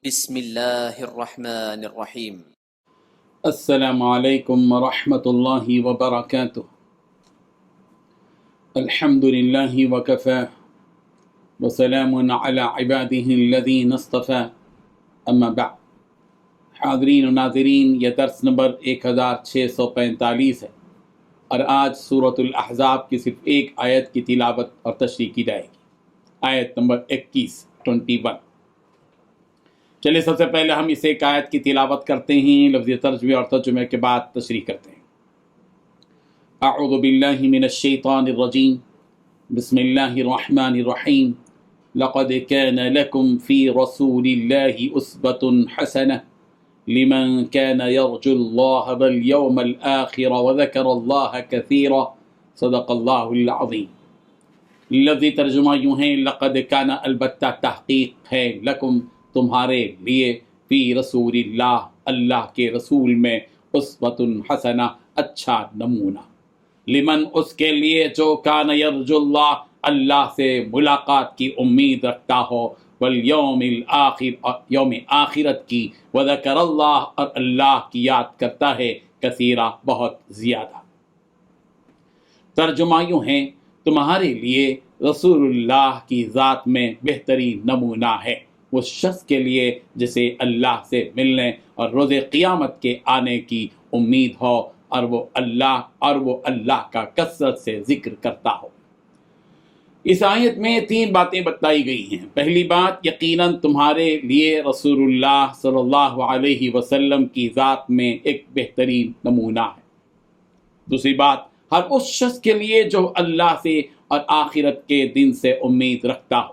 بسم اللہ الرحمن الرحیم۔ السلام علیکم ورحمۃ اللہ وبرکاتہ۔ الحمد للہ وکفی وسلام علی عبادہ الذین اصطفی، اما بعد۔ حاضرین و ناظرین، یہ درس نمبر 1645 ہے اور آج سورۃ الاحزاب کی صرف ایک آیت کی تلاوت اور تشریح کی جائے گی، آیت نمبر 21 چلے سب سے پہلے ہم اس ایک آیت کی تلاوت کرتے ہیں، لفظی ترجمے اور ترجمے کے بعد تشریح کرتے ہیں۔ اعوذ باللہ من الشیطان الرجیم، بسم اللہ الرحمن الرحیم۔ لقد كان لكم في رسول الله أسوة حسنة لمن كان يرجو الله واليوم الآخر وذكر الله كثيرا، صدق اللہ العظیم۔ لفظی ترجمہ یوں ہے، لقد كان البتہ تحقیق ہے، لکم تمہارے لیے، فی رسول اللہ اللہ کے رسول میں، اسوۃ حسنہ اچھا نمونہ، لمن اس کے لیے جو کان یرجو اللہ اللہ سے ملاقات کی امید رکھتا ہو، والیوم الآخر اور یوم آخرت کی، وذکر اللہ اور اللہ کی یاد کرتا ہے، کثیرہ بہت زیادہ۔ ترجمہ یوں ہے، تمہارے لیے رسول اللہ کی ذات میں بہترین نمونہ ہے، اس شخص کے لیے جسے اللہ سے ملنے اور روز قیامت کے آنے کی امید ہو اور وہ اللہ کا کثرت سے ذکر کرتا ہو۔ اس آیت میں 3 باتیں بتائی گئی ہیں۔ پہلی بات، یقیناً تمہارے لیے رسول اللہ صلی اللہ علیہ وسلم کی ذات میں ایک بہترین نمونہ ہے۔ دوسری بات، ہر اس شخص کے لیے جو اللہ سے اور آخرت کے دن سے امید رکھتا ہو۔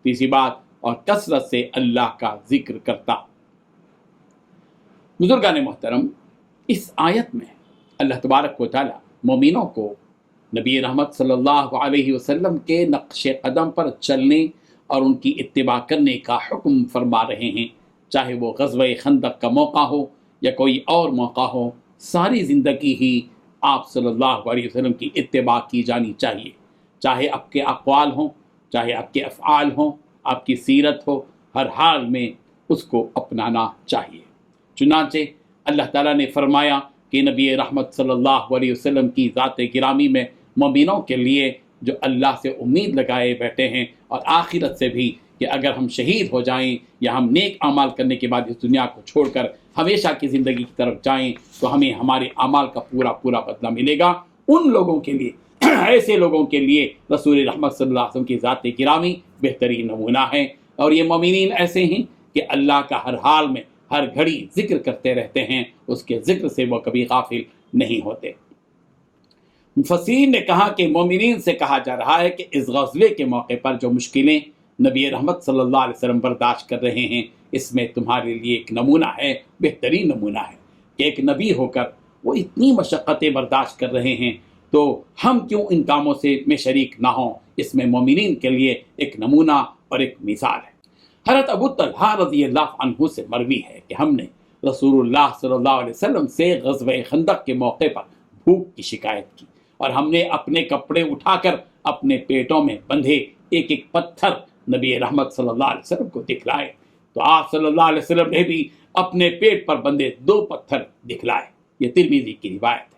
تیسری بات، اور کثرت سے اللہ کا ذکر کرتا۔ بزرگان محترم، اس آیت میں اللہ تبارک و تعالی مومنوں کو نبی رحمت صلی اللہ علیہ وسلم کے نقش قدم پر چلنے اور ان کی اتباع کرنے کا حکم فرما رہے ہیں، چاہے وہ غزوہ خندق کا موقع ہو یا کوئی اور موقع ہو، ساری زندگی ہی آپ صلی اللہ علیہ وسلم کی اتباع کی جانی چاہیے، چاہے آپ کے اقوال ہوں، چاہے آپ کے افعال ہوں، آپ کی سیرت ہو، ہر حال میں اس کو اپنانا چاہیے۔ چنانچہ اللہ تعالیٰ نے فرمایا کہ نبی رحمت صلی اللہ علیہ وسلم کی ذات گرامی میں مومنوں کے لیے جو اللہ سے امید لگائے بیٹھے ہیں اور آخرت سے بھی، کہ اگر ہم شہید ہو جائیں یا ہم نیک اعمال کرنے کے بعد اس دنیا کو چھوڑ کر ہمیشہ کی زندگی کی طرف جائیں تو ہمیں ہمارے اعمال کا پورا بدلہ ملے گا۔ ان لوگوں کے لیے، ایسے لوگوں کے لیے رسول رحمت صلی اللہ علیہ وسلم کی ذات گرامی بہترین نمونہ ہے، اور یہ مومنین ایسے ہیں کہ اللہ کا ہر حال میں ہر گھڑی ذکر کرتے رہتے ہیں، اس کے ذکر سے وہ کبھی غافل نہیں ہوتے۔ مفسرین نے کہا کہ مومنین سے کہا جا رہا ہے کہ اس غزوے کے موقع پر جو مشکلیں نبی رحمت صلی اللہ علیہ وسلم برداشت کر رہے ہیں، اس میں تمہارے لیے ایک نمونہ ہے، بہترین نمونہ ہے کہ ایک نبی ہو کر وہ اتنی مشقتیں برداشت کر رہے ہیں، تو ہم کیوں ان کاموں سے میں شریک نہ ہوں۔ اس میں مومنین کے لیے ایک نمونہ اور ایک مثال ہے۔ حضرت ابو طلحہ رضی اللہ عنہ سے مروی ہے کہ ہم نے رسول اللہ صلی اللہ علیہ وسلم سے غزوہ خندق کے موقع پر بھوک کی شکایت کی، اور ہم نے اپنے کپڑے اٹھا کر اپنے پیٹوں میں بندھے ایک ایک پتھر نبی رحمت صلی اللہ علیہ وسلم کو دکھلائے، تو آپ صلی اللہ علیہ وسلم نے بھی اپنے پیٹ پر بندھے 2 پتھر دکھلائے۔ یہ ترمذی کی روایت ہے۔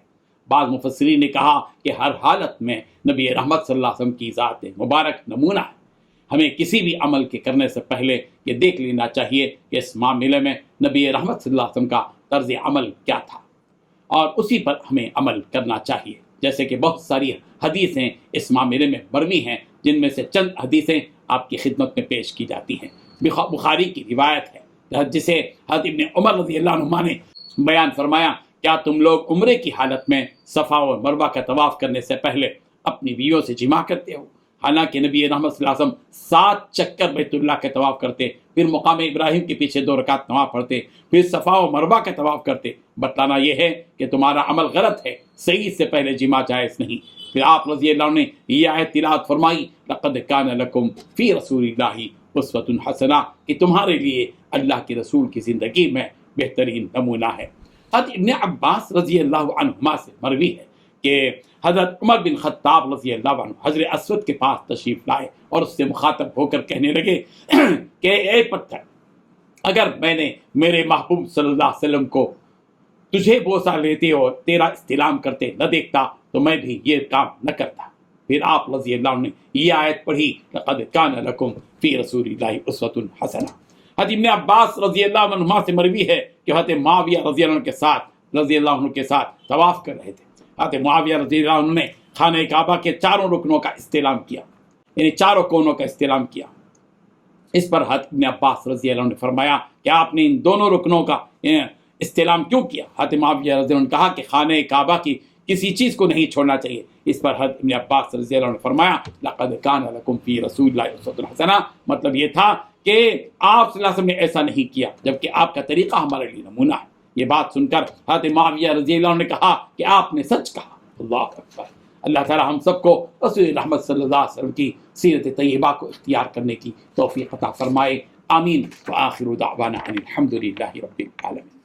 بعض مفسرین نے کہا کہ ہر حالت میں نبی رحمت صلی اللہ علیہ وسلم کی ذات مبارک نمونہ ہے۔ ہمیں کسی بھی عمل کے کرنے سے پہلے یہ دیکھ لینا چاہیے کہ اس معاملے میں نبی رحمت صلی اللہ علیہ وسلم کا طرز عمل کیا تھا، اور اسی پر ہمیں عمل کرنا چاہیے۔ جیسے کہ بہت ساری حدیثیں اس معاملے میں مروی ہیں، جن میں سے چند حدیثیں آپ کی خدمت میں پیش کی جاتی ہیں۔ بخاری کی روایت ہے جسے حضرت ابن عمر رضی اللہ عنہما نے بیان فرمایا، کیا تم لوگ عمرے کی حالت میں صفا و مروہ کا طواف کرنے سے پہلے اپنی بیویوں سے جماع کرتے ہو؟ حالانکہ نبی رحمت صلی اللہ علیہ وسلم 7 چکر بیت اللہ کے طواف کرتے، پھر مقام ابراہیم کے پیچھے 2 رکعت نماز پڑھتے، پھر صفا و مروہ کا طواف کرتے۔ بتلانا یہ ہے کہ تمہارا عمل غلط ہے، صحیح سے پہلے جماع جائز نہیں۔ پھر آپ رضی اللہ عنہ نے یہ آیت تلاوت فرمائی، لقد کان لکم فی رسول اللہ اسوۃ حسنہ، کہ تمہارے لیے اللہ کے رسول کی زندگی میں بہترین نمونہ ہے۔ حضرت ابن عباس رضی اللہ عنہما سے مروی ہے کہ حضرت عمر بن خطاب رضی اللہ عنہ حجر اسود کے پاس تشریف لائے اور اس سے مخاطب ہو کر کہنے لگے کہ اے پتھر، اگر میں نے میرے محبوب صلی اللہ علیہ وسلم کو تجھے بوسہ لیتے اور تیرا استلام کرتے نہ دیکھتا تو میں بھی یہ کام نہ کرتا. پھر آپ رضی اللہ عنہ نے یہ آیت پڑھی لقد کان لکم فی رسول اللہ اسوۃ حسنہ. حضرت ابن عباس رضی اللہ عنہما سے مروی ہے کہ حضرت معاویہ رضی اللہ عنہ کے ساتھ طواف کر رہے تھے. حضرت معاویہ رضی اللہ عنہ نے خانہ کعبہ کے چاروں رکنوں کا استلام کیا، یعنی چاروں کونوں کا استلام کیا. اس پر حضرت ابن عباس رضی اللہ عنہ نے فرمایا کہ آپ نے ان دونوں رکنوں کا استلام کیوں کیا؟ حضرت معاویہ رضی اللہ عنہ نے کہا کہ خانہ کعبہ کی کسی چیز کو نہیں چھوڑنا چاہیے. اس پر حضرت ابن عباس رضی اللہ عنہ نے فرمایا لقد کان لکم فی رسول اللہ اسوۃ حسنہ. مطلب یہ تھا کہ آپ صلی اللہ علیہ وسلم نے ایسا نہیں کیا، جبکہ آپ کا طریقہ ہمارے لیے نمونہ ہے. یہ بات سن کر حضرت معاویہ رضی اللہ عنہ نے کہا کہ آپ نے سچ کہا. اللہ اکبر. اللہ تعالی ہم سب کو رسول رحمت صلی اللہ علیہ وسلم کی سیرت طیبہ کو اختیار کرنے کی توفیق عطا فرمائے. آمین. وآخر دعوانا ان الحمد للہ رب العالمین.